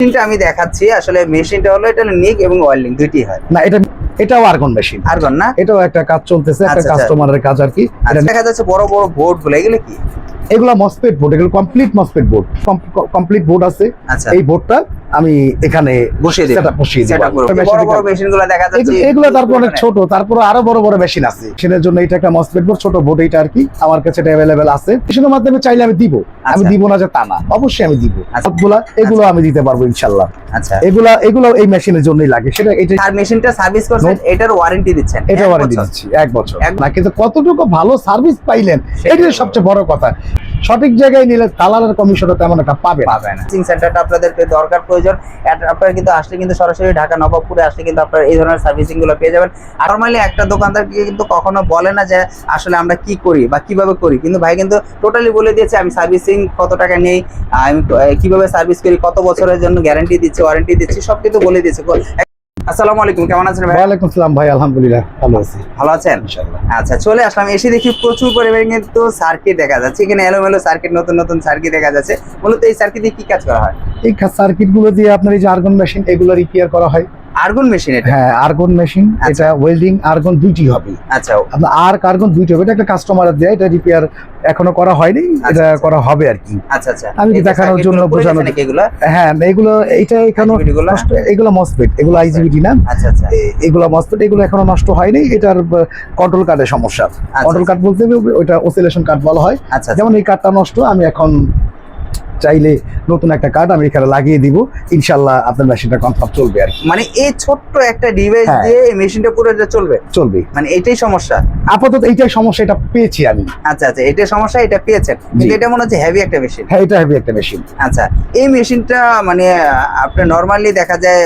মেশিনটা আমি দেখাচ্ছি আসলে মেশিনটা হলো এটা নিক এবং ওয়েল্ডিং দুইটি হয় না এটাও আর্গন মেশিন। আর্গন না, এটাও একটা কাজ চলতেছে, একটা আচ্ছা। কাস্টমারের কাজ আর কি। এটা দেখা যাচ্ছে বড় বড় বোর্ড গুলো এগুলো কি? এগুলা মসফেট বোর্ড, এগুলো complete MOSFET board, complete board আছে। আচ্ছা, এই বোর্ডটা আমি এখানে বসিয়ে দিই, সেটআপ বসিয়ে দিই। বড় বড় মেশিনগুলো দেখা যাচ্ছে এগুলো তারপর অনেক ছোট, তারপর আরো বড় বড় মেশিন আছে। মেশিনের জন্য এটা একটা মসফেট বোর্ড, ছোট বোর্ড এটা আর কি। আমার কাছে এটা अवेलेबल আছে। মেশিনের মাধ্যমে চাইলে আমি দিব, আমি দিব না যে তা না, অবশ্যই আমি দিব। এগুলো আমি দিতে পারবো ইনশাআল্লাহ। আচ্ছা, এগুলো এই মেশিনের জন্যই লাগে। সেটা এটা আর মেশিনটা সার্ভিস করছেন, এটার ওয়ারেন্টি দিচ্ছেন? এটা ওয়ারেন্টি দিচ্ছি 1 বছর। না কিন্তু কতটুকু ভালো সার্ভিস পাইলেন এটাই সবচেয়ে বড় কথা। সঠিক জায়গায় নিলে দালালের কমিশনটা তেমন একটা পাবে না। সার্ভিসিং সেন্টারটা আপনাদেরকে দরকার প্রয়োজন। আপনারা কিন্তু আসলে কিন্তু সরাসরি ঢাকা নবাবপুরে আসলে কিন্তু আপনারা এই ধরনের সার্ভিসিং গুলো পেয়ে যাবেন। আর নরমালি একটা দোকানদার কিন্তু কখনো বলে না যে আসলে আমরা কি করি বা কিভাবে করি, কিন্তু ভাই কিন্তু টোটালি বলে দিয়েছে আমি সার্ভিসিং কত টাকা নেই, আমি কিভাবে সার্ভিস করি, কত বছরের জন্য গ্যারান্টি দিচ্ছি, ওয়ারেন্টি দিচ্ছি, সব কিন্তু বলে দিয়েছে। আসসালামু আলাইকুম, কেমন আছেন ভাই? ওয়ালাইকুম আসসালাম ভাই, আলহামদুলিল্লাহ ভালো আছি। ভালো আছেন ইনশাআল্লাহ। আচ্ছা, চলে আসলাম, এসে দেখি প্রচুর পরিমাণে কিন্তু সার্কিট দেখা যাচ্ছে এখানে, এলোমেলো সার্কিট, নতুন নতুন সার্কিট দেখা যাচ্ছে। মূলত এই সার্কিট দিয়ে কি কাজ করা হয়? এই সার্কিট গুলো দিয়ে আপনার এই যে আর্গন মেশিন এগুলো রিপেয়ার করা হয়। Argon machine? এটা হ্যাঁ আর্গন মেশিন। এটা ওয়েল্ডিং আর্গন দুইটি হবে। আচ্ছা, আপনার আর্গন দুইটি হবে। এটা একটা কাস্টমারের দেয়, এটা রিপেয়ার এখনো করা হয়নি, এটা করা হবে আর কি। আচ্ছা, আমি দেখানোর জন্য বোঝানোর। হ্যাঁ এগুলো এটা এখনো এগুলো মসফেট, এগুলো আইজিবিটি না। আচ্ছা, এগুলো মসফেট, এগুলো এখনো নষ্ট হয়নি। এটার কন্ট্রোল কার্ডের সমস্যা। কন্ট্রোল কার্ড বলতে ওইটা অসিলেশন কার্ড বলা হয়। যেমন এই কার্ডটা নষ্ট, আমি এখন চাইলে নতুন একটা কার্ড আমি এখানে লাগিয়ে দিব, ইনশাআল্লাহ আপনার মেশিনটা কনফার্ম চলবে আর কি। মানে এই ছোট্ট একটা ডিভাইস দিয়ে এই মেশিনটা পুরো চলবে, মানে এটাই সমস্যা? আপাতত এইটাই সমস্যা, এটা পেয়েছি আমি। আচ্ছা, এটাই সমস্যা, এটা পেয়েছেন, কিন্তু এটা মনে হচ্ছে হেভি একটা মেশিন। হ্যাঁ এটা হেভি একটা মেশিন। আচ্ছা, এই মেশিনটা মানে আপনি নরমালি দেখা যায়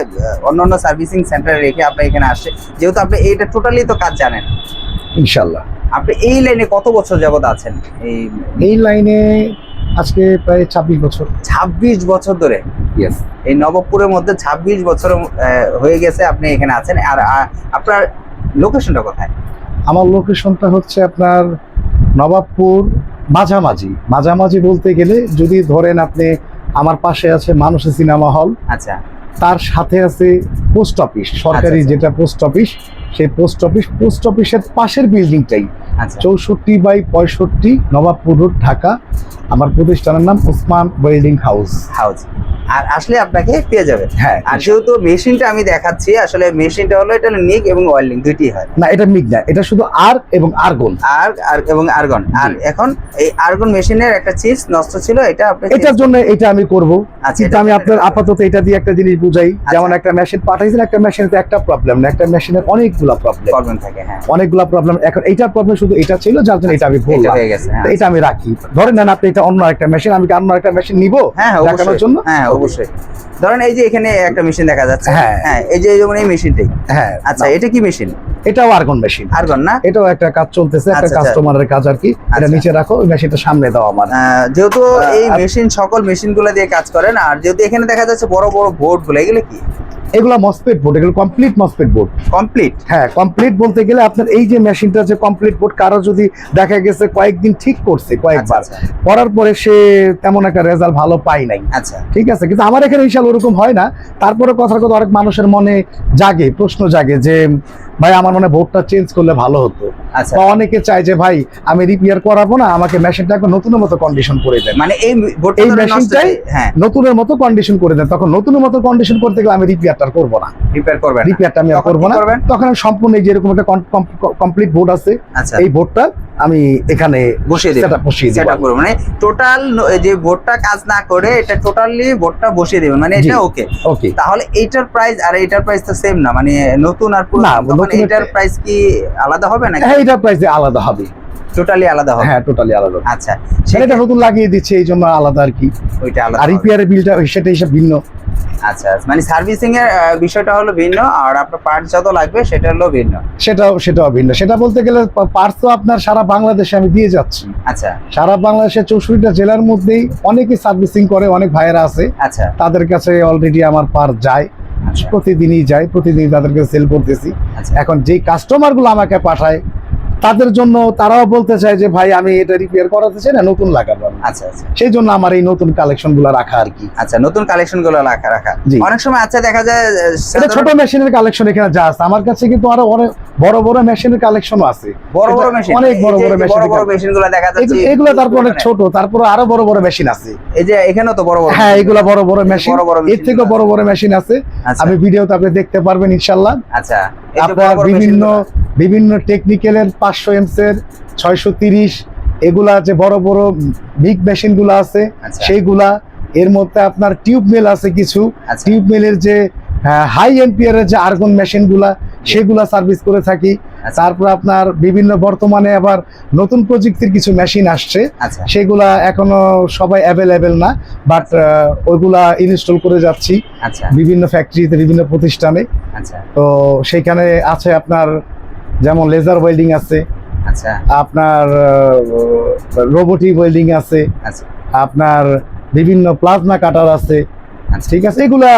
অন্যান্য সার্ভিসিং সেন্টারে রেখে আপনি এখানে আসছে, যেহেতু আপনি এইটা টোটালি তো কাজ জানেন ইনশাআল্লাহ। আপনি এই লাইনে কত বছর যাবত আছেন? এই লাইনে আজকে প্রায় 26 বছর। 26 বছর ধরে? ইয়েস। এই নবাবপুরের মধ্যে 26 বছর হয়ে গেছে আপনি এখানে আছেন। আর আপনার লোকেশনটা কোথায়? আমার লোকেশনটা হচ্ছে আপনার নবাবপুর মাঝামাঝি বলতে গেলে যদি ধরেন আপনি, আমার পাশে আছে মানুষের সিনেমা হল। আচ্ছা, তার সাথে আছে পোস্ট অফিস, সরকারি যেটা পোস্ট অফিস, সেই পোস্ট অফিসের পাশের বিল্ডিংটাই 64/65 নবাবপুর রোড, ঢাকা। আমার প্রতিষ্ঠানের নাম ওসমান ওয়েল্ডিং হাউস। আর আসলে আপনাকে পেয়ে যাবে। হ্যাঁ, আর যেহেতু মেশিনটা আমি দেখাচ্ছি আসলে মেশিনটা হলো এটা নিক এবং ওয়েল্ডিং দুইটি হয়। না এটা মিক না, এটা শুধু আর এবং আর্গন। এবং আর্গন। আর এখন এই আর্গন মেশিনের একটা চিপস নষ্ট ছিল, এটা আপনি এটার জন্য এটা আমি করব। কিন্তু আমি আপনার আপাতত এটা দিয়ে একটা জিনিস বুঝাই, যেমন একটা মেশিন পাঠাইছেন, একটা মেশিনের একটা প্রবলেম না, একটা মেশিনের অনেকগুলা প্রবলেম থাকে। হ্যাঁ, অনেকগুলা প্রবলেম। এখন এইটার প্রবলেম শুধু এটা ছিল, যার জন্য এটা আমি বললাম। এটা আমি রাখি। ধরেন না আপনি এটা অন্য একটা মেশিন, আমি অন্য একটা মেশিন নিব দেখানোর জন্য। হ্যাঁ অবশ্যই। ধরেন এই যে এখানে একটা মেশিন দেখা যাচ্ছে। হ্যাঁ এই যে যেমন এই মেশিনটাই। হ্যাঁ আচ্ছা, এটা কি মেশিন? এটাও আর্গন মেশিন। আর্গন না, এটাও একটা কাজ চলতেছে, একটা কাস্টমারের কাজ আর কি। এটা নিচে রাখো, ওই মেশিনটা সামনে দাও আমার। যেহেতু এই মেশিন সকল মেশিনগুলো দিয়ে কাজ করেন, আর যেহেতু এখানে দেখা যাচ্ছে বড় বড় বোর্ডগুলো, এগুলো কি? এগুলো মসফেট বোর্ড, এগুলো কমপ্লিট মসফেট বোর্ড। কমপ্লিট? হ্যাঁ কমপ্লিট বলতে গেলে আপনার এই যে মেশিনটা যে কমপ্লিট বোর্ড, কারো যদি দেখা গেছে কয়েকদিন ঠিক করছে, কয়েকবার করার পরে সে তেমন একটা রেজাল্ট ভালো পায় নাই। আচ্ছা ঠিক আছে, কিন্তু আমার এখানে ইনশাআল্লাহ ওরকম হয় না। তারপরে কথার কথা অনেক মানুষের মনে জাগে, প্রশ্ন জাগে যে ভাই আমার মনে বোর্ডটা চেঞ্জ করলে ভালো হতো। আচ্ছা, বা অনেকে চায় যে ভাই আমি রিপেয়ার করাবো না, আমাকে মেশিনটা একবার নতুনের মতো কন্ডিশন করে দেন। মানে এই মেশিনটাই নতুনের মতো কন্ডিশন করে দেন। তখন নতুনের মতো কন্ডিশন করতে গেলে আমি রিপেয়ারটা করবো না, রিপেয়ারটা আমি করবো না। তখন আমি সম্পূর্ণ যেরকম একটা কমপ্লিট বোর্ড আছে, এই বোর্ডটা আমি এখানে বসিয়ে দিব। মানে টোটাল যে বোর্ডটা কাজ না করে এটা টোটালি বোর্ডটা বসিয়ে দেবেন, মানে এটা ওকে। তাহলে এইটার প্রাইস আর এইটার প্রাইস তো সেম না, মানে নতুন আর পুরাতন, এটার প্রাইস কি আলাদা হবে নাকি? হ্যাঁ এটার প্রাইস আলাদা হবে, টোটালি আলাদা হবে। হ্যাঁ টোটালি আলাদা। আচ্ছা, সেটা নতুন লাগিয়ে দিচ্ছে এই জন্য আলাদা আর কি। ওইটা আলাদা, আর রিপেয়ারের বিলটা সেটা হিসাব ভিন্ন। আচ্ছা, মানে সার্ভিসিং এর বিষয়টা হলো ভিন্ন, আর আপনার পার্টস যত লাগবে সেটা হলো ভিন্ন। সেটাও ভিন্ন। সেটা বলতে গেলে পার্টস তো আপনার সারা বাংলাদেশে আমি দিয়ে যাচ্ছি। আচ্ছা, সারা বাংলাদেশের 64টা জেলার মধ্যেই অনেকে সার্ভিসিং করে, অনেক ভাইয়েরা আছে। আচ্ছা, তাদের কাছে অলরেডি আমার পার্ট যায়, প্রতিদিনই যায়, প্রতিদিন তাদেরকে সেল করতেছি। এখন যেই কাস্টমার গুলো আমাকে পাঠায় তাদের জন্য তারাও বলতে চায় যে ভাই আমি এটা রিপেয়ার করাতে চাই না, নতুন লাগাবো। আচ্ছা আচ্ছা, সেই জন্য আমার এই নতুন কালেকশন গুলো রাখা আর কি। আচ্ছা নতুন কালেকশন গুলো রাখা জি। অনেক সময় আচ্ছা দেখা যায় এটা ছোট মেশিনের কালেকশন এখানে যা আছে, আমার কাছে কিন্তু আরো অনেক বড় বড় মেশিনের কালেকশনও আছে। বড় বড় মেশিন, অনেক বড় বড় মেশিন, বড় বড় মেশিন গুলো দেখা যাচ্ছে এগুলো তারপর অনেক ছোট, তারপর আরো বড় বড় মেশিন আছে। এই যে এখানেও তো বড় বড়, হ্যাঁ এগুলা বড় বড় মেশিন, এর থেকে বড় বড় মেশিন আছে। আচ্ছা। আমি ভিডিওতে আপনি দেখতে পারবেন ইনশাআল্লাহ। আচ্ছা আপনার বিভিন্ন টেকনিক্যালের 500 এমস এর 630 এগুলা যে বড় বড় বিগ মেশিন গুলা আছে সেইগুলা, এর মধ্যে আপনার টিউব মিল আছে কিছু, টিউব মিলের যে হাই এম্পিয়ারের যে আর্গন মেশিন গুলা সেগুলা সার্ভিস করে থাকি। তারপর আপনার বিভিন্ন বর্তমানে আবার নতুন প্রযুক্তির কিছু মেশিন আসছে, সেগুলা এখনো সবাই অ্যাভেলেবেল না, বাট ওইগুলা ইনস্টল করে যাচ্ছি বিভিন্ন ফ্যাক্টরিতে, বিভিন্ন প্রতিষ্ঠানে। তো সেইখানে আছে আপনার যেমন লেজার ওয়েল্ডিং আছে, আপনার রোবোটিক ওয়েল্ডিং আছে, আপনার বিভিন্ন প্লাজমা কাটার আছে, ঠিক আছে। এগুলা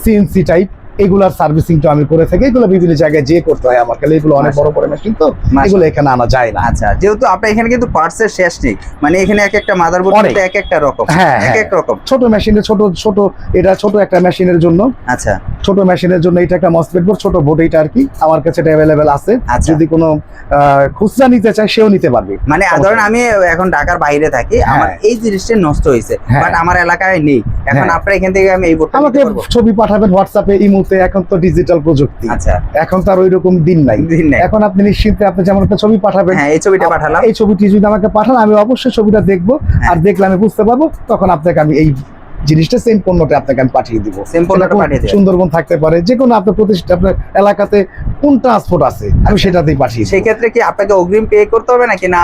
সিএনসি টাইপ, এগুলার সার্ভিসিংটা আমি করে থাকি। এগুলো বিভিন্ন জায়গায় যে করতে হয় আমার, কালে এগুলো অনেক বড় বড় মেশিন, তো এগুলো এখানে আনা যায় না। আচ্ছা, যেহেতু আপনার এখানে কিন্তু পার্টসের শেষ নেই, মানে এখানে এক একটা মাদারবোর্ড এক একটা রকম, এক এক রকম ছোট মেশিনের ছোট এটা ছোট একটা মেশিনের জন্য। আচ্ছা, ছোট মেশিনের জন্য এটা একটা মসফেট বোর্ড, ছোট বোর্ড এটা আর কি আমার কাছে এটা अवेलेबल আছে। যদি কোনো খুচরা নিতে চায় সেও নিতে পারবে। মানে ধরেন আমি এখন ঢাকার বাইরে থাকি, আমার এই জিনিসটা নষ্ট হয়েছে বাট আমার এলাকায় নেই, এখন আপনার এখান থেকে আমি এই বোর্ডটা আমাকে ছবি পাঠাবেন হোয়াটসঅ্যাপে, ইমোতে। এখন তো ডিজিটাল প্রযুক্তি, আচ্ছা এখন তো আর ওইরকম দিন নাই। এখন আপনি নিশ্চিন্তে আপনি যেমন একটা ছবি পাঠাবেন, হ্যাঁ এই ছবিটা পাঠালাম, এই ছবিটি যদি আমাকে পাঠান আমি অবশ্যই ছবিটা দেখবো, আর দেখলে আমি বুঝতে পারবো, তখন আপনাকে আমি এই জিনিসটা সেম পণ্যটা আপনাকে আমি পাঠিয়ে দিব। সুন্দরবন থাকতে পারে, যে কোনো আপনার প্রতিষ্ঠান, আপনার এলাকাতে কোন ট্রান্সপোর্ট আছে আমি সেটাতেই পাঠিয়ে দিই। সেই ক্ষেত্রে কি আপনাকে অগ্রিম পে করতে হবে নাকি না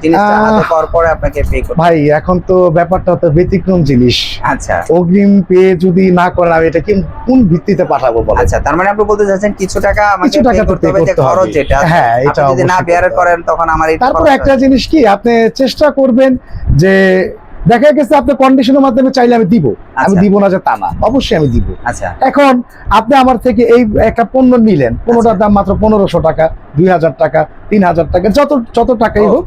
জিনিসটা হাতে পাওয়ার পরে আপনাকে পে করতে হবে? ভাই এখন তো ব্যাপারটা তো ব্যতিক্রম জিনিস। আচ্ছা, অগ্রিম পে যদি না করেন আমি এটা কোন ভিত্তিতে পাঠাবো বলেন? আচ্ছা, তার মানে আপনি বলতে চাচ্ছেন কিছু টাকা আমাকে পে করতে হবে, যে খরচ যেটা, হ্যাঁ এটা যদি না বেয়ার করেন তখন আমার এই। তারপর একটা জিনিস কি, আপনি চেষ্টা করবেন যে দেখা গেছে আপনি কন্ডিশনের মাধ্যমে চাইলে আমি দিব, আমি দিব না যে তা না, অবশ্যই আমি দিব। আচ্ছা, এখন আপনি আমার থেকে এই একটা পণ্য নিলেন, পণ্যটার দাম মাত্র 1500 টাকা, 2000 টাকা, 3000 টাকা, যত টাকাই হোক।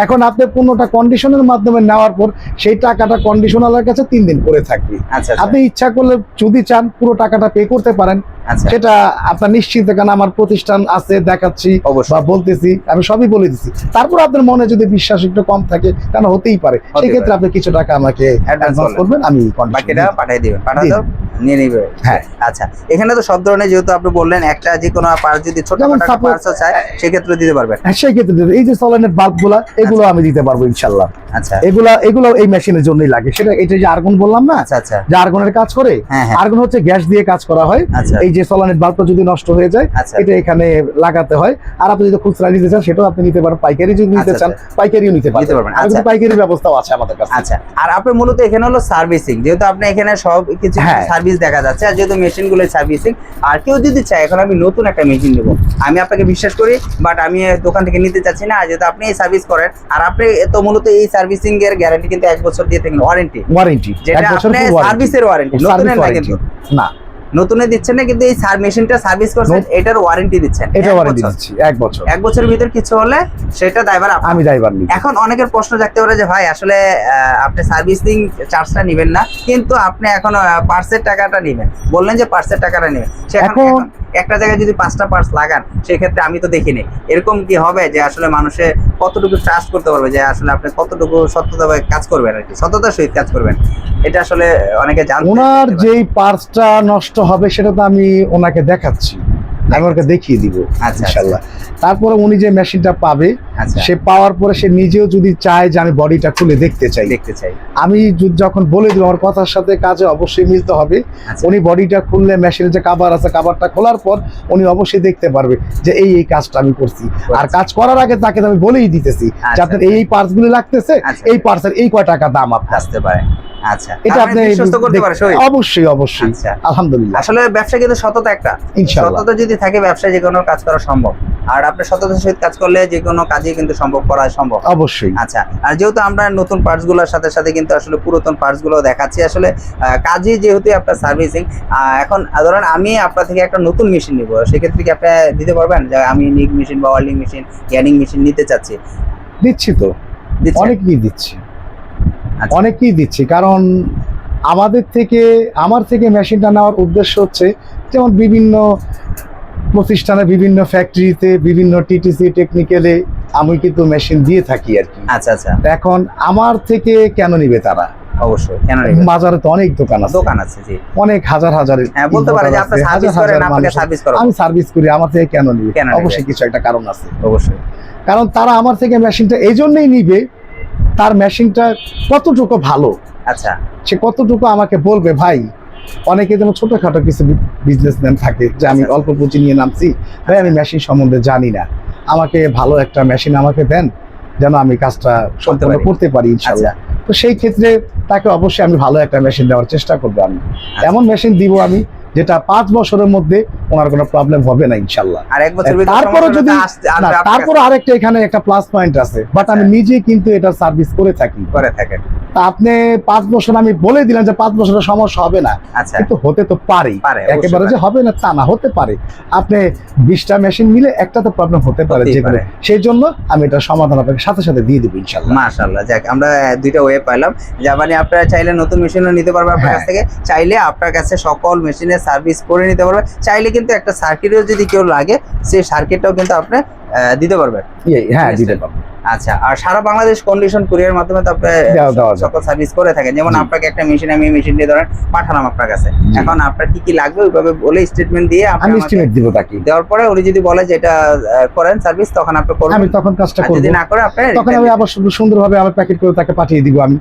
এখন আপনি পণ্যটা কন্ডিশনের মাধ্যমে নেওয়ার পর সেই টাকাটা কন্ডিশনারের কাছে 3 দিন করে থাকবে। আপনি ইচ্ছা করলে যদি চান পুরো টাকাটা পে করতে পারেন, সেটা আপনার নিশ্চিত, কারণ আমার প্রতিষ্ঠান আছে, দেখাচ্ছি বা বলতেছি, আমি সবই বলে দিচ্ছি। তারপর আপনার মনে যদি বিশ্বাস একটু কম থাকে, কারণ হতেই পারে, সেক্ষেত্রে আপনি কিছু টাকা আমাকে অ্যাডভান্স করবেন, আমি বাকিটা পাঠিয়ে দিবেন, পাঠাতো নিয়ে নিবে। হ্যাঁ, আচ্ছা, এখানে তো সব ধরনের, যেহেতু আপনি বললেন একটা যে কোনো পার্ট যদি ছোটখাটো পার্টস চাই সেক্ষেত্রে দিতে পারবেন। হ্যাঁ, সেই ক্ষেত্রে এই যে সলিড বাল্বগুলা, এগুলো আমি দিতে পারবো ইনশাআল্লাহ। আচ্ছা, এগুলো এই মেশিনের জন্যই লাগে। সেটা এটা যে আর্গন বললাম না, আচ্ছা, যে আর্গনের কাজ করে, আর্গন হচ্ছে গ্যাস দিয়ে কাজ করা হয়। এই যে সলিড বাল্বটা যদি নষ্ট হয়ে যায়, এটা এখানে লাগাতে হয়। আর আপনি যদি খুচরা নিতে চান সেটাও আপনি নিতে পারেন, পাইকারি যদি নিতে চান পাইকারিও নিতে পারবেন। আর পাইকারি ব্যবস্থাও আছে আমাদের কাছে। আচ্ছা, আর আপনি মূলত এখানে হলো সার্ভিসিং, যেহেতু আপনি এখানে সব কিছু সার্ভিস দেখা যাচ্ছে, আর যেহেতু মেশিনগুলো সার্ভিসিং, আর কেউ যদি চায় এখন আমি নতুন একটা মেশিন নেবো, আমি আপনাকে বিশ্বাস করি, বাট আমি দোকান থেকে নিতে চাচ্ছি না, যেহেতু আপনি এই সার্ভিস করেন, আর আপনি তো মূলত এই সার্ভিসিং এর গ্যারান্টি কিন্তু 1 বছর দিয়ে থাকেন, ওয়ারেন্টি, যেটা আপনি সার্ভিসের ওয়ারেন্টি, নতুনের না কিন্তু না, নতুনে দিচ্ছেন না, কিন্তু এই মেশিনটা সার্ভিস করছেন এটার ওয়ারেন্টি দিচ্ছেন, এটা ওয়ারেন্টি দিচ্ছি 1 বছর। 1 বছরের ভিতর কিছু হলে সেটা দায়ভার আমি দায়ভার নিই। এখন অনেকের প্রশ্ন থাকতে পারে যে ভাই আসলে আপনি সার্ভিসিং চার্জটা নেবেন না, কিন্তু আপনি এখন পার্টসের টাকাটা নেবেন, বললেন যে পার্টসের টাকাটা নেবেন, এখন একটা জায়গায় যদি 5টা পার্টস লাগান, সেক্ষেত্রে আমি তো দেখিনি, এরকম কি হবে যে আসলে মানুষে কতটুকু ট্রাস্ট করতে পারবে যে আসলে আপনি কতটুকু সত্যতাভাবে কাজ করবেন, আর কি সততার সহিত কাজ করবেন, এটা আসলে অনেকে জানতে। ওনার যেই পার্টসটা নষ্ট হবে সেটা তো আমি ওনাকে দেখাচ্ছি, আমি ওকে দেখিয়ে দিব ইনশাআল্লাহ। তারপরে উনি যে মেশিনটা পাবে, সে পাওয়ার পরে সে নিজেও যদি চায় যে আমি বডিটা খুলে দেখতে চাই, আমি যখন বলে দিব আমার কথার সাথে কাজে অবশ্যই মিলতে হবে, উনি বডিটা খুললে মেশিনের যে কাভার আছে, কাভারটা খোলার পর উনি অবশ্যই দেখতে পারবে যে এই কাজটা আমি করছি। আর কাজ করার আগে তাকে আমি বলেই দিতেছি যে আপনার এই পার্টস গুলো লাগতেছে, এই পার্টসের এই কয় টাকা দাম আপনি আসতে পারে। আচ্ছা, এটা আপনি বিশ্বস্ত করতে পারেন অবশ্যই। আলহামদুলিল্লাহ, আসলে ব্যবসা কিন্তু সততা একটা, সততা যদি থাকে ব্যবসায় যে কোনো কাজ করা সম্ভব। আর আপনার সততার সহিত কাজ করলে যে কোনো কাজই কিন্তু সম্ভব করা সম্ভব। অবশ্যই। আচ্ছা, আর যেহেতু আমরা নতুন পার্টসগুলোর সাথে সাথে কিন্তু আসলে পুরাতন পার্টসগুলো দেখাচ্ছি আসলে কাজই যেহেতু আপনার সার্ভিসিং, এখন ধরেন আমি আপনার থেকে একটা নতুন মেশিন নিব, সেক্ষেত্রে কি আপনি দিতে পারবেন যে আমি নিক মেশিন বা ওয়েল্ডিং মেশিন, গ্যানিং মেশিন নিতে চাচ্ছি? দিচ্ছি তো, দিচ্ছেন? অনেকেই দিচ্ছি, আচ্ছা। অনেকেই দিচ্ছি। কারণ আমার থেকে মেশিনটা নেওয়ার উদ্দেশ্য হচ্ছে, যেমন বিভিন্ন প্রতিষ্ঠানে, বিভিন্ন ফ্যাক্টরিতে, বিভিন্ন টিটিসি টেকনিক্যালে আমি কিন্তু মেশিন দিয়ে থাকি আর কি। আচ্ছা আচ্ছা, এখন আমার থেকে কেন নিবে তারা? অবশ্যই কেন নিবে? বাজারে তো অনেক দোকান আছে, জি, অনেক হাজার হাজার, হ্যাঁ, বলতে পারে যে আপনি সার্ভিস করেন, আপনাকে সার্ভিস করাবো। আমি সার্ভিস করি, আমার থেকে কেন নিবে? কেন নিবে? অবশ্যই কিছু একটা কারণ আছে। অবশ্যই, কারণ তারা আমার থেকে মেশিনটা এই জন্যই নিবে, তার মেশিনটা কতটুকু ভালো, আচ্ছা, সে কতটুকু আমাকে বলবে। ভাই, অনেকে যেমন ছোটখাটো কিছু বিজনেসম্যান থাকে যে আমি আচ্ছা। অল্প পুঁজি নিয়ে নামছি, ভাই আমি মেশিন সম্বন্ধে জানি না, আমাকে ভালো একটা মেশিন আমাকে দেন যেন আমি কাজটা সম্পূর্ণ করতে পারি ইনশাআল্লাহ। তো সেই ক্ষেত্রে তাকে অবশ্যই আমি ভালো একটা মেশিন দেওয়ার চেষ্টা করবো। আমি এমন মেশিন দিব আমি যেটা 5 বছরের মধ্যে ওনার কোনো প্রবলেম হবে না ইনশাআল্লাহ। আর এক বছর তারপরে যদি তারপরে আরেকটা এখানে একটা প্লাস পয়েন্ট আছে, বাট আমি নিজে কিন্তু এটা সার্ভিস করে থাকি। তা আপনি 5 বছর, আমি বলে দিলাম যে 5 বছরের সমস্যা হবে না, কিন্তু হতে তো পারে, একেবারে যে হবে না তা না, হতে পারে। আপনি 20টা মেশিন মিলে একটা তো প্রবলেম হতে পারে যে কোনো, সেই জন্য আমি এটা সমাধান আপনাকে সাথে সাথে দিয়ে দেবো ইনশাআল্লাহ। মাশাআল্লাহ, যাক আমরা দুইটা ওয়ে পাইলাম, যে মানে আপনারা চাইলে নতুন মেশিনও নিতে পারবেন আপনার কাছ থেকে, চাইলে আপনার কাছে সকল মেশিনের সার্ভিস করে নিতে পারবেন, চাইলে কিন্তু একটা সার্কিটও যদি কেউ লাগে সেই সার্কিটটাও কিন্তু আপনি দিতে পারবেন। হ্যাঁ, দিতে পারবেন। আচ্ছা, আর সারা বাংলাদেশ কন্ডিশন কুরিয়ার মাধ্যমে তো আপনি সকল সার্ভিস করে থাকেন। যেমন আপনাকে একটা মেশিন, আমি মেশিন দিয়ে ধরেন পাঠালাম আপনার কাছে, এখন আপনার কি কি লাগবে ওইভাবে বলে স্টেটমেন্ট দিয়ে আমি এস্টিমেট দিব তাকে, দেওয়ার পরে উনি যদি বলে যে এটা করেন সার্ভিস, তখন আপনি করবেন, আমি তখন কাজটা করব। যদি না করে আপনি তখন আমি আবার সুন্দরভাবে আবার প্যাকেট করে তাকে পাঠিয়ে দিব, আমি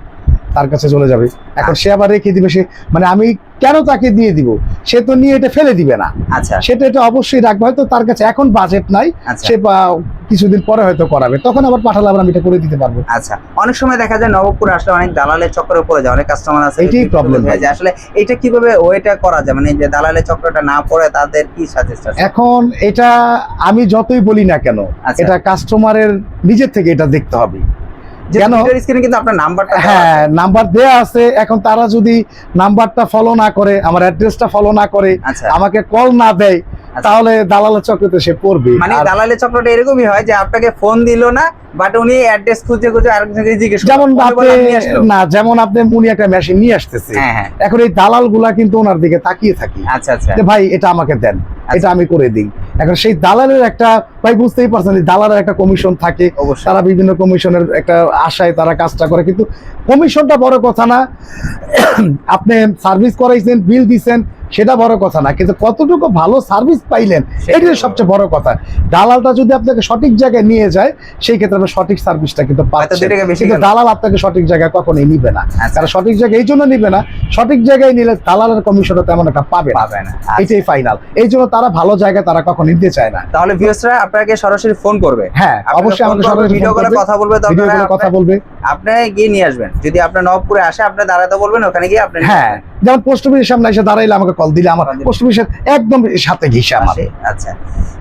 তার কাছে চলে যাবে। এখন সে আবার রেখে দিবে, সে মানে আমি কেন তাকে দিয়ে দিব? সে তো নিয়ে এটা ফেলে দিবে না। আচ্ছা, সেটা এটা অবশ্যই রাখবে, হয়তো তার কাছে এখন বাজেট নাই, সে কিছুদিন পরে হয়তো করাবে, তখন আবার পাঠালে আবার আমি এটা করে দিতে পারবো। আচ্ছা, অনেক সময় দেখা যায় নবপুর আসলে অনেক দালালের চক্করে পড়ে যায়, অনেক কাস্টমার আছে, এটাই প্রবলেম হয় যে আসলে এটা কিভাবে ওইটা করা যায়, মানে যে দালালের চক্রটা না পড়ে তাদের কি সাজেস্ট আছে? এখন এটা আমি যতই বলি না কেন, এটা কাস্টমারের নিজের থেকে এটা দেখতে হবে। কেন স্ক্রিনে কিন্তু আপনার নাম্বারটা, হ্যাঁ, নাম্বার দেয়া আছে। এখন তারা যদি নাম্বারটা ফলো না করে, আমার অ্যাড্রেসটা ফলো না করে, আমাকে কল না দেয়, তাহলে দালালের চক্রতে সে পড়বে। মানে দালালের চক্রটা এরকমই হয় যে আপনাকে ফোন দিল না, বাট উনি অ্যাড্রেস খুঁজে খুঁজে আরেকজনকে জিজ্ঞেস করে, যেমন আপনি উনি একটা মেশিন নিয়ে আসতেছে, এখন এই দালালগুলা কিন্তু ওনার দিকে তাকিয়ে থাকি, আচ্ছা আচ্ছা, যে ভাই এটা আমাকে দেন, এটা আমি করে দিই। এখন সেই দালালের একটা, ভাই বুঝতেই পারছেন, দালালের একটা কমিশন থাকে, তারা বিভিন্ন কমিশনের একটা আশায় তারা কাজটা করে, কিন্তু কমিশনটা বড় কথা না, আপনি সার্ভিস করাইছেন, বিল দিচ্ছেন, সেটা বড় কথা না, কিন্তু কতটুকু ভালো সার্ভিস পাইলেন এটাই সবচেয়ে বড় কথা। দালালটা যদি আপনাকে সঠিক জায়গায় নিয়ে যায়, সেই ক্ষেত্রে আপনি সঠিক সার্ভিসটা কিন্তু পাচ্ছেন, কিন্তু দালাল আপনাকে সঠিক জায়গায় কখনোই নিবে না। কারণ সঠিক জায়গায় এই জন্য নিবে না, সঠিক জায়গায় নিলে দালালের কমিশনটা তেমন একটা পাবে না, এটাই ফাইনাল। এই জন্য তারা ভালো জায়গায় তারা কখন নিতে চায় না। তাহলে ভিউয়ার্সরা আপনাকে সরাসরি ফোন করবে? হ্যাঁ, অবশ্যই আমাকে সরাসরি ভিডিও কলে কথা বলবে, কথা বলবে, আপনি গিয়ে নিয়ে আসবেন। যদি আপনার নবপুরে আসে, আপনি দাঁড়াতে বলবেন, ওখানে গিয়ে আপনি, হ্যাঁ, যেমন পোস্ট অফিসের সামনে এসে দাঁড়াইলে আমাকে কল দিলে, আমার পোস্ট অফিসের একদম সাথে ঘিসে আমার। আচ্ছা,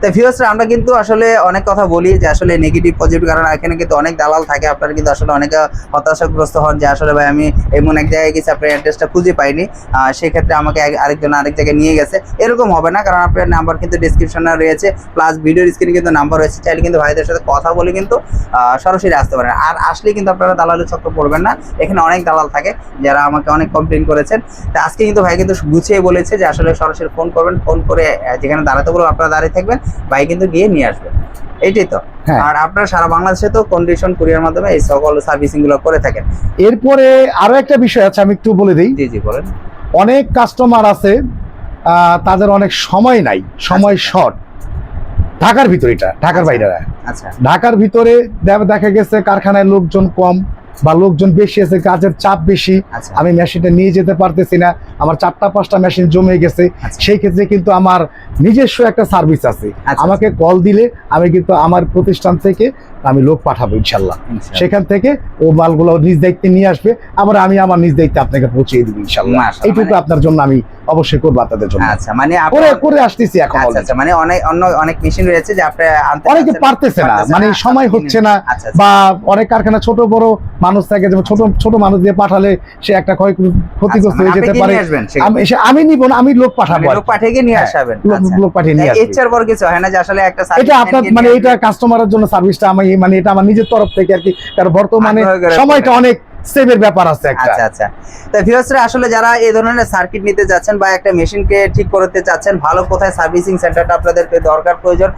তো ভিউয়ার্সরা আমরা কিন্তু আসলে অনেক কথা বলি যে আসলে নেগেটিভ পজিটিভ, কারণ এখানে কিন্তু অনেক দালাল থাকে, আপনারা কিন্তু আসলে অনেকে হতাশাগ্রস্ত হন যে আসলে ভাই আমি এমন এক জায়গায় গেছি, আপনার অ্যাড্রেসটা খুঁজে পাইনি, সেক্ষেত্রে আমাকে আরেকজন আরেক জায়গায় নিয়ে গেছে, এরকম হবে না। কারণ আপনার নাম্বার কিন্তু ডিসক্রিপশনে রয়েছে, প্লাস ভিডিওর স্ক্রিনে কিন্তু নাম্বার রয়েছে, চাইলে কিন্তু ভাইদের সাথে কথা বলে কিন্তু সরাসরি আসতে পারেন। আর আসলে কিন্তু আপনারা দালালের চক্র পড়বেন না, এখানে অনেক দালাল থাকে যারা আমাকে অনেক কমপ্লেন করেছেন। তো আজকে কিন্তু ভাই কিন্তু গুছিয়ে বলেছে যে আসলে সরাসরি ফোন করবেন, ফোন করে যেখানে দাঁড়াতে বলবো আপনারা দাঁড়িয়ে থাকবেন, ভাই কিন্তু গিয়ে নিয়ে আসবেন, এইটাই তো। আর আপনারা সারা বাংলাদেশে তো কন্ডিশন কুরিয়ার মাধ্যমে এই সকল সার্ভিসিং গুলো করে থাকেন। এরপরে আরো একটা বিষয় আছে, আমি একটু বলে দিই। জি জি, বলেন। অনেক কাস্টমার আছে, তাদের অনেক সময় নাই, সময় শর্ট, ঢাকার ভিতরে, এটা ঢাকার বাইরে। আচ্ছা, ঢাকার ভিতরে দেখা গেছে কারখানায় লোকজন কম বা লোকজন বেশি আছে, কাজের চাপ বেশি, আমি মেশিনটা নিয়ে যেতে পারতেছি না, আমার 4-5টা মেশিন জমে গেছে, সেই ক্ষেত্রে কিন্তু আমার নিজস্ব একটা সার্ভিস আছে, আমাকে কল দিলে আমি কিন্তু আমার প্রতিষ্ঠান থেকে আমি লোক পাঠাবো ইনশাল্লাহ, সেখান থেকে ও মালগুলো নিজ দায়িত্বে নিয়ে আসবে, আবার আমি আমার নিজ দায়িত্বে আপনাকে পৌঁছে দিব ইনশাল্লাহ। এইটুকু আপনার জন্য আমি অবশ্যই করবো আপনাদের জন্য। আচ্ছা, মানে করে আসতেছি এখন। আচ্ছা, মানে অনেক মেশিন রয়েছে যে আপনি অনেকে পারতেছে না, মানে সময় হচ্ছে না, বা অনেক কারখানা ছোট বড় মানুষ থাকে, যেমন ছোট মানুষ দিয়ে পাঠালে সে একটা ক্ষতিগ্রস্ত হয়ে যেতে পারে। আমি নিব না, আমি লোক পাঠাবো, লোক পাঠিয়ে নিয়ে আসবেন, লোক পাঠিয়ে নিয়ে আসবেন। এর বড় কিছু হয় না যে আসলে একটা এটা আপনার মানে এটা কাস্টমারের জন্য সার্ভিসটা আমি মানে এটা আমার নিজের তরফ থেকে আর কি, কারণ বর্তমানে সময়টা অনেক সেভের ব্যাপার আছে একটা। আচ্ছা, তো ভিউয়ার্সরা আসলে যারা এই ধরনের সার্কিট নিতে যাচ্ছেন বা একটা মেশিনকে ঠিক করতে চাচ্ছেন, ভালো কোথায় সার্ভিসিং সেন্টারটা আপনাদেরকে দরকার প্রয়োজন,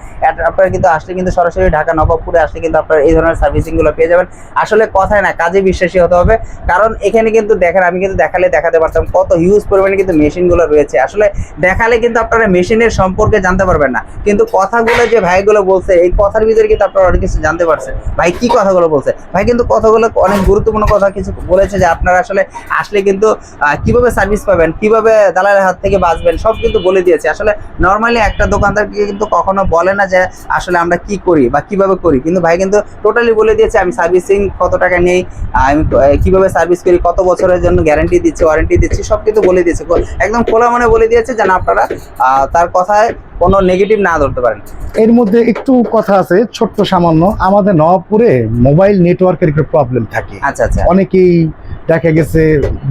আপনারা কিন্তু আসলে কিন্তু সরাসরি ঢাকা নবাবপুরে আসলে কিন্তু আপনারা এই ধরনের সার্ভিসিং গুলো পেয়ে যাবেন। আসলে কথায় না, কাজে বিশ্বাসী হতে হবে, কারণ এখানে কিন্তু দেখেন আমি কিন্তু দেখাতে পারতাম কত হিউজ পরিমাণে কিন্তু মেশিনগুলো রয়েছে। আসলে দেখালে কিন্তু আপনারা মেশিনের সম্পর্কে জানতে পারবেন না, কিন্তু কথাগুলো যে ভাইগুলো বলছে এই কথার ভিতরে কিন্তু আপনারা অনেক কিছু জানতে পারছেন। ভাই কি কথাগুলো বলছে, ভাই কিন্তু কথাগুলো অনেক গুরুত্বপূর্ণ কথা কিছু বলেছে, যে আপনারা আসলে কিন্তু কিভাবে সার্ভিস পাবেন, কিভাবে দালালের হাত থেকে বাঁচবেন, সব কিন্তু বলে দিয়েছে। আসলে নর্মালি একটা দোকানদার কিন্তু কখনো বলে না যে আসলে আমরা কি করি বা কিভাবে করি, কিন্তু ভাই কিন্তু টোটালি বলে দিয়েছে আমি সার্ভিসিং কত টাকা নেই, আমি কিভাবে সার্ভিস করি, কত বছরের জন্য গ্যারান্টি দিচ্ছি, ওয়ারেন্টি দিচ্ছি, সব কিন্তু বলে দিয়েছে, একদম খোলা মনে বলে দিয়েছে, যেন আপনারা তার কথায় কোনো নেগেটিভ না ধরতে পারেন। এর মধ্যে একটু কথা আছে ছোট্ট সামান্য, আমাদের নবাবপুরে মোবাইল নেটওয়ার্কের একটু প্রবলেম থাকে। আচ্ছা, অনেকেই দেখা গেছে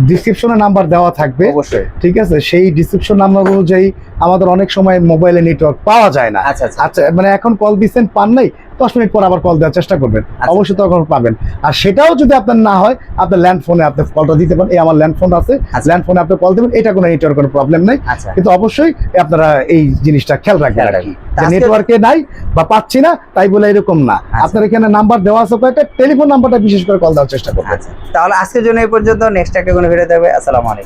ডিসক্রিপশনে নাম্বার দেওয়া থাকবে, অবশ্যই ঠিক আছে, সেই ডিসক্রিপশন নাম্বার অনুযায়ী আমাদের অনেক সময় মোবাইলে নেটওয়ার্ক পাওয়া যায় না। আচ্ছা, মানে এখন কল দিচ্ছেন পান নাই, 10 মিনিট পর আবার কল দেওয়ার চেষ্টা করবেন, অবশ্যই তখন পাবেন। আর সেটাও যদি আপনার না হয়, আপনার ল্যান্ড ফোনে আপনি কলটা দিতে পারেন, এই আমার ল্যান্ড ফোন আছে, ল্যান্ড ফোনে আপনি কল দেবেন, এটা কোনো নেটওয়ার্ক কোনো প্রবলেম নাই। কিন্তু অবশ্যই আপনারা এই জিনিসটা খেয়াল রাখবেন আর কি, যে নেটওয়ার্কে নাই বা পাচ্ছি না তাই বলে এরকম না। আপনার এখানে নাম্বার দেওয়া আছে কয়েকটা, টেলিফোন নাম্বারটা বিশেষ করে কল দেওয়ার চেষ্টা করবেন। তাহলে আজকের জন্য এই পর্যন্ত, নেক্সট একটা কোনো ভিডিও দেবে। আসসালামু আলাইকুম।